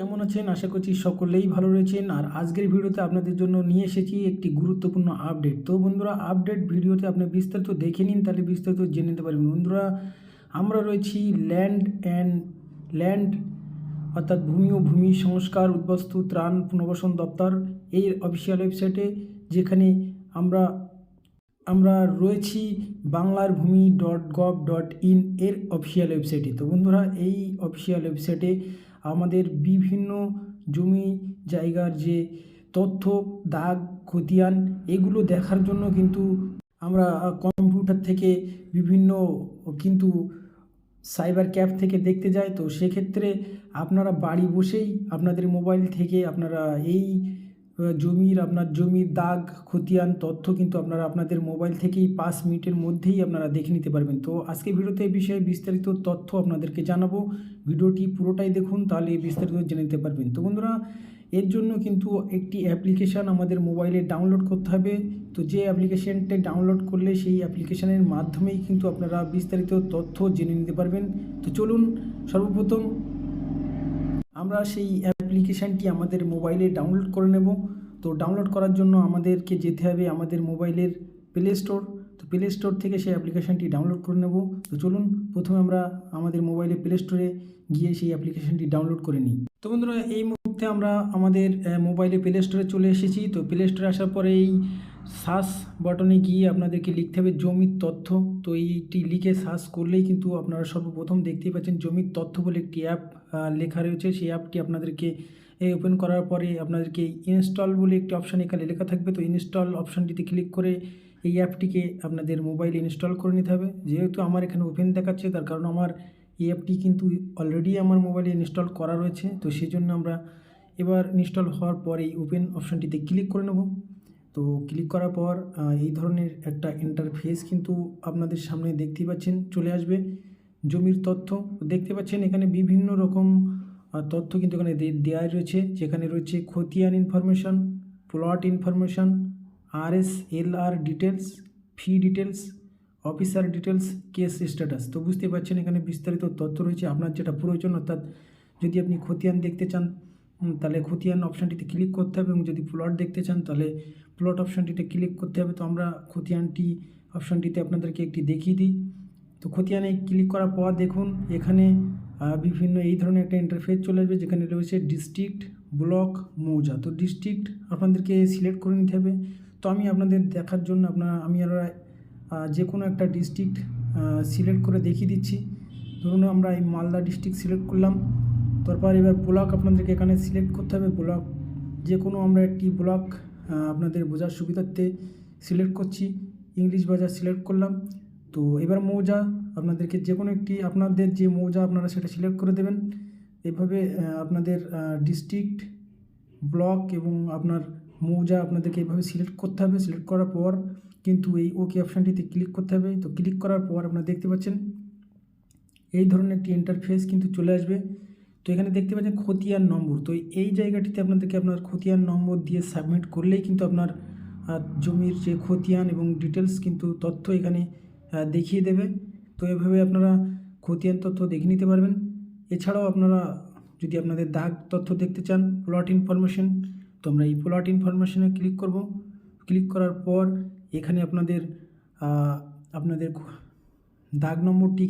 কেমন আছেন? আশা করছি সকলেই ভালো রয়েছেন। আর আজকের ভিডিওতে আপনাদের জন্য নিয়ে এসেছি একটি গুরুত্বপূর্ণ আপডেট। তো বন্ধুরা, আপডেট ভিডিওতে আপনি বিস্তারিত দেখে নিন, তাহলে বিস্তারিত জেনে নিতে পারবেন। বন্ধুরা, আমরা রয়েছি ল্যান্ড অর্থাৎ ভূমি ও ভূমি সংস্কার উদ্বাস্তু ত্রাণ পুনর্বাসন দপ্তর এই অফিসিয়াল ওয়েবসাইটে, যেখানে আমরা আমরা রয়েছি banglarbhumi.gov.in এর অফিসিয়াল ওয়েবসাইটে। তো বন্ধুরা, এই অফিসিয়াল ওয়েবসাইটে আমাদের বিভিন্ন জমি জায়গার যে তথ্য, দাগ, খতিয়ান, এগুলো দেখার জন্য কিন্তু আমরা কম্পিউটার থেকে বিভিন্ন কিন্তু সাইবার ক্যাফ থেকে দেখতে যাই। তো সেক্ষেত্রে আপনারা বাড়ি বসেই আপনাদের মোবাইল থেকে আপনারা এই জমির দাগ, খতিয়ান, তথ্য কিন্তু আপনারা আপনাদের মোবাইল থেকেই 5 মিনিটের মধ্যেই আপনারা দেখে নিতে পারবেন। তো আজকে ভিডিওতে এই বিষয়ে বিস্তারিত তথ্য আপনাদেরকে জানাবো। ভিডিওটি পুরোটাই দেখুন, তাহলে বিস্তারিত জেনে নিতে পারবেন। তো বন্ধুরা, এর জন্য কিন্তু একটি অ্যাপ্লিকেশান আমাদের মোবাইলে ডাউনলোড করতে হবে। তো যে অ্যাপ্লিকেশানটা ডাউনলোড করলে সেই অ্যাপ্লিকেশানের মাধ্যমেই কিন্তু আপনারা বিস্তারিত তথ্য জেনে নিতে পারবেন। তো চলুন, সর্বপ্রথম আমরা সেই অ্যাপ্লিকেশানটি আমাদের মোবাইলে ডাউনলোড করে নেব। তো ডাউনলোড করার জন্য আমাদেরকে যেতে হবে আমাদের মোবাইলের প্লে স্টোর। তো প্লে স্টোর থেকে সেই অ্যাপ্লিকেশানটি ডাউনলোড করে নেব। তো চলুন, প্রথমে আমরা আমাদের মোবাইলে প্লে স্টোরে গিয়ে সেই অ্যাপ্লিকেশানটি ডাউনলোড করে নিই। তো বন্ধুরা, এই মুহূর্তে আমরা আমাদের মোবাইলে প্লে স্টোরে চলে এসেছি। তো প্লে স্টোরে আসার পরে এই সার্চ বাটনে গিয়ে আপনাদেরকে লিখতে হবে জমির তথ্য। তো এইটি লিখে সার্চ করলেই কিন্তু আপনারা সর্বপ্রথম দেখতেই পাচ্ছেন জমির তথ্য বলে একটি অ্যাপ লেখা রয়েছে। সেই অ্যাপটি আপনাদেরকে ওপেন করার পরে আপনাদেরকে ইনস্টল বলে একটি অপশান এখানে লেখা থাকবে। তো ইনস্টল অপশানটিতে ক্লিক করে এই অ্যাপটিকে আপনাদের মোবাইলে ইনস্টল করে নিতে হবে। যেহেতু আমার এখানে ওপেন দেখাচ্ছে, তার কারণ আমার এই অ্যাপটি কিন্তু অলরেডি আমার মোবাইলে ইনস্টল করা রয়েছে। তো সেই জন্য আমরা এবার ইনস্টল হওয়ার পর এই ওপেন অপশানটিতে ক্লিক করে নেব। তো ক্লিক করার পর এই ধরনের একটা ইন্টারফেস কিন্তু আপনাদের সামনে দেখতেই পাচ্ছেন চলে আসবে। জমির তথ্য দেখতে পাচ্ছেন, এখানে বিভিন্ন রকম তথ্য কিন্তু এখানে দেওয়া রয়েছে, যেখানে রয়েছে খতিয়ান information, plot information, RSLR details, fee details, officer details, case status. তো বুঝতে পারছেন এখানে বিস্তারিত তথ্য রয়েছে। আপনার যেটা প্রয়োজন, অর্থাৎ যদি আপনি খতিয়ান দেখতে চান তাহলে খতিয়ান অপশানটিতে ক্লিক করতে হবে, এবং যদি প্লট দেখতে চান তাহলে প্লট অপশানটিতে ক্লিক করতে হবে। তো আমরা খতিয়ানটি অপশানটিতে আপনাদেরকে একটি দেখিয়ে দিই। তো খতিয়ানে ক্লিক করার পর দেখুন এখানে বিভিন্ন এই ধরনের একটা ইন্টারফেস চলে আসবে, যেখানে রয়েছে ডিস্ট্রিক্ট, ব্লক, মৌজা। তো ডিস্ট্রিক্ট আপনাদেরকে সিলেক্ট করে নিতে হবে। তো আমি আপনাদের দেখার জন্য আমি যে কোনো একটা ডিস্ট্রিক্ট সিলেক্ট করে দেখিয়ে দিচ্ছি। ধরুন আমরা এই মালদা ডিস্ট্রিক্ট সিলেক্ট করলাম। তারপর এবার ব্লক আপনাদেরকে এখানে সিলেক্ট করতে হবে। ব্লক যে কোনো আমরা একটি ব্লক আপনাদের বোঝার সুবিধার্থে সিলেক্ট করছি। ইংলিশ বাজার সিলেক্ট করলাম। তো এবার মৌজা আপনাদেরকে যে কোনো একটি আপনাদের যে মৌজা আপনারা সেটা সিলেক্ট করে দেবেন। এভাবে আপনাদের ডিস্ট্রিক্ট, ব্লক এবং আপনার মৌজা আপনাদেরকে এইভাবে সিলেক্ট করতে হবে। সিলেক্ট করার পর কিন্তু এই ওকে অপশানটিতে ক্লিক করতে হবে। তো ক্লিক করার পর আপনারা দেখতে পাচ্ছেন এই ধরনের একটি ইন্টারফেস কিন্তু চলে আসবে। তো এখানে দেখতে পাচ্ছেন খতিয়ান নম্বর। তো এই জায়গাটিতে আপনাদেরকে আপনার খতিয়ান নম্বর দিয়ে সাবমিট করলেই কিন্তু আপনার জমির যে খতিয়ান এবং ডিটেলস কিন্তু তথ্য এখানে দেখিয়ে দেবে। তো এভাবে আপনারা খতিয়ান তথ্য দেখে নিতে পারবেন। এছাড়াও আপনারা যদি আপনাদের দাগ তথ্য দেখতে চান, প্লট ইনফরমেশন, তো আমরা এই প্লট ইনফরমেশনে ক্লিক করব। ক্লিক করার পর এখানে আপনাদের দাগ নম্বরটি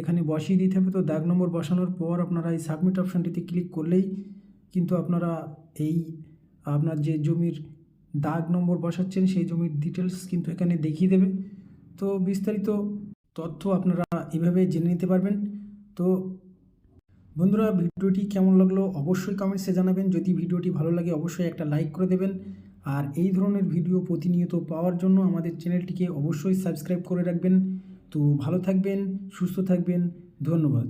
এখানে বসিয়ে দিতে হবে। তো দাগ নম্বর বসানোর পর আপনারা এই সাবমিট অপশানটিতে ক্লিক করলেই কিন্তু আপনারা আপনার যে জমির দাগ নম্বর বসাচ্ছেন সেই জমির ডিটেলস কিন্তু এখানে দেখিয়ে দেবে। তো বিস্তারিত তথ্য আপনারা এভাবে জেনে নিতে পারবেন। তো বন্ধুরা, ভিডিওটি কেমন লাগলো অবশ্যই কমেন্টসে জানাবেন। যদি ভিডিওটি ভালো লাগে অবশ্যই একটা লাইক করে দেবেন। আর এই ধরনের ভিডিও প্রতিনিয়ত পাওয়ার জন্য আমাদের চ্যানেলটিকে অবশ্যই সাবস্ক্রাইব করে রাখবেন। তো ভালো থাকবেন, সুস্থ থাকবেন, ধন্যবাদ।